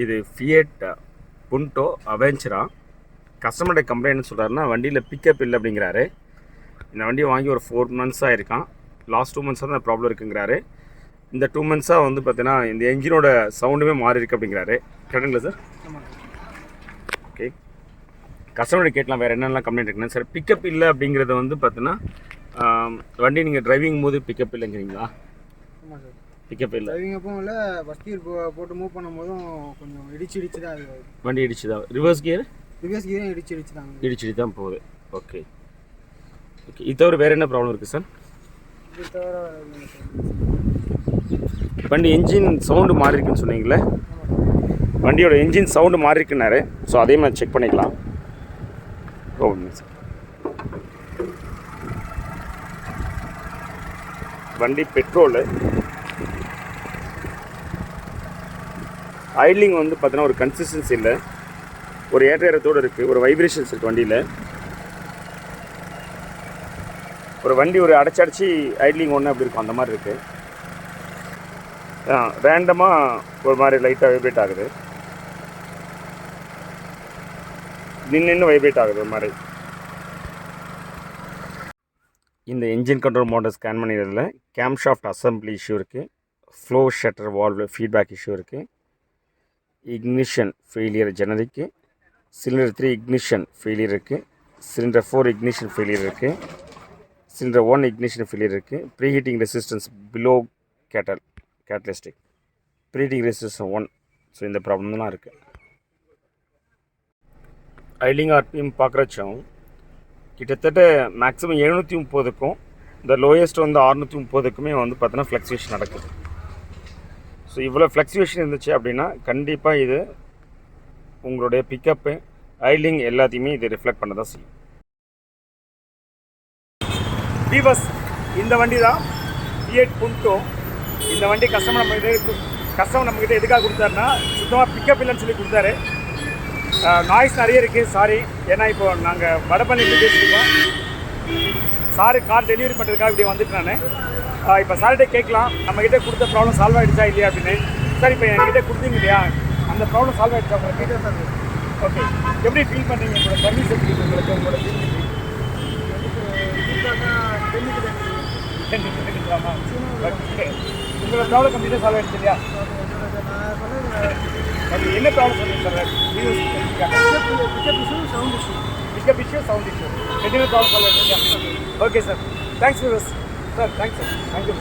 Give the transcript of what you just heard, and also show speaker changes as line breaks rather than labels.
இது Fiat புண்டோ அவென்ச்சுரா. கஸ்டமருடைய complaint சொல்கிறாருன்னா வண்டியில் பிக்கப் இல்லை அப்படிங்கிறாரு. இந்த வண்டியை வாங்கி ஒரு 4 months இருக்கான். லாஸ்ட் 2 months தான் ப்ராப்ளம் இருக்குங்கிறாரு. இந்த 2 months வந்து பார்த்தீங்கன்னா இந்த என்ஜினோட சவுண்டுமே மாறி இருக்குது அப்படிங்கிறாரு. கரெக்டுங்களா சார்? ஓகே, கஸ்டமரை கேட்கலாம் வேறு என்னெல்லாம் கம்ப்ளைண்ட் இருக்குன்னு. சார் பிக்கப் இல்லை அப்படிங்கிறது வந்து பார்த்தீங்கன்னா வண்டி நீங்கள் டிரைவிங் போது பிக்கப் இல்லைங்கிறீங்களா?
ஆமாம் சார்,
பிக்கப் இல்லை.
டிரைவிங் அப்பவும் இல்லை, ஃபஸ்ட் கியர் போட்டு மூவ் பண்ணும் போதும் கொஞ்சம் இடிச்சு தான் அது
வண்டி இடிச்சு தான். ரிவர்ஸ் கியரும்
இடிச்சு
தான் போகுது. ஓகே ஓகே, இது தவிர வேறு என்ன ப்ராப்ளம் இருக்குது சார்?
இது தவிர
வண்டி என்ஜின் சவுண்டு மாறி இருக்குன்னு சொன்னீங்களே, வண்டியோட என்ஜின் சவுண்டு மாறி இருக்குன்னாரு. ஸோ அதே மாதிரி செக் பண்ணிக்கலாம். சார் வண்டி பெட்ரோலு ஐட்லிங் வந்து பார்த்தீங்கன்னா ஒரு கன்சிஸ்டன்சி இல்லை, ஒரு ஏற்ற இறத்தோடு இருக்குது, ஒரு வைப்ரேஷன்ஸ் இருக்குது வண்டியில். ஒரு வண்டி ஒரு அடைச்சி ஐட்லிங் ஒன்று அப்படி இருக்கும், அந்த மாதிரி இருக்குது. ரேண்டமாக ஒரு மாதிரி லைட்டாக வைப்ரேட் ஆகுது, நின்று வைப்ரேட் ஆகுது ஒரு மாதிரி. இந்த என்ஜின் கண்ட்ரோல் மோட்டர் ஸ்கேன் பண்ணிடுறதுல கேம்ஷாஃப்ட் அசம்பிளி இஷ்யூ இருக்குது, flow shutter valve feedback issue இருக்குது, ignition failure generic, cylinder 3 ignition failure இருக்குது, சிலிண்டர் 4 இக்னிஷன் ஃபெயிலியர் இருக்குது, சிலிண்டர் 1 இக்னிஷன் ஃபெயிலியர் இருக்குது, preheating resistance below catalytic, preheating resistance 1. So இந்த ப்ராப்ளம்லாம் இருக்குது. Idling RPM பார்க்குறச்சும் கிட்டத்தட்ட மேக்ஸிமம் 730க்கும் இந்த லோயஸ்ட் வந்து 630க்குமே வந்து பார்த்தீங்கன்னா ஃப்ளக்சுவேஷன் நடக்குது. ஸோ இவ்வளோ ஃப்ளக்சுவேஷன் இருந்துச்சு அப்படின்னா கண்டிப்பாக இது உங்களுடைய பிக்கப்பு ஐட்லிங் எல்லாத்தையுமே இது ரிஃப்ளெக்ட் பண்ண தான் செய்யும். பஸ் இந்த வண்டி தான் ஃபியட் புண்டோ. இந்த வண்டி கஸ்டமர் நம்மக்கிட்ட எதுக்காக கொடுத்தாருன்னா சுத்தமாக பிக்கப் இல்லைன்னு சொல்லி கொடுத்தாரு. நாய்ஸ் நிறைய இருக்குது, சாரி. ஏன்னா இப்போ நாங்கள் வடபழனியில் பேசியிருக்கோம். சாரி, கார் டெலிவரி பண்ணுறதுக்காக இப்படி வந்துட்டு நான் இப்போ சார்கிட்ட கேட்கலாம் நம்மக்கிட்ட கொடுத்த ப்ராப்ளம் சால்வ் ஆகிடுச்சா இல்லையா அப்படின்னு. சார் இப்போ என்கிட்ட கொடுத்தீங்க இல்லையா, அந்த ப்ராப்ளம் சால்வ் ஆகிடுச்சா உங்களுக்கு? கேட்குறேன் சார். ஓகே, எப்படி ஃபீல் பண்ணுறீங்க உங்களோட சர்வீஸ் எப்படி உங்களுக்கு? உங்களோட ஃபீல் ஓகே, உங்களோட ப்ராப்ளம் கம்ப்ளீட்டாக சால்வ் ஆகிடுச்சு இல்லையா? ஓகே, என்ன ப்ராப்ளம் சொல்லுங்கள் sir? Pickup issue, sound issue, ரெண்டுமே ப்ராப்ளம் சால்வ் ஆகிடுச்சு இல்லையா? Okay sir, thanks sir. Thanks sir, thank you.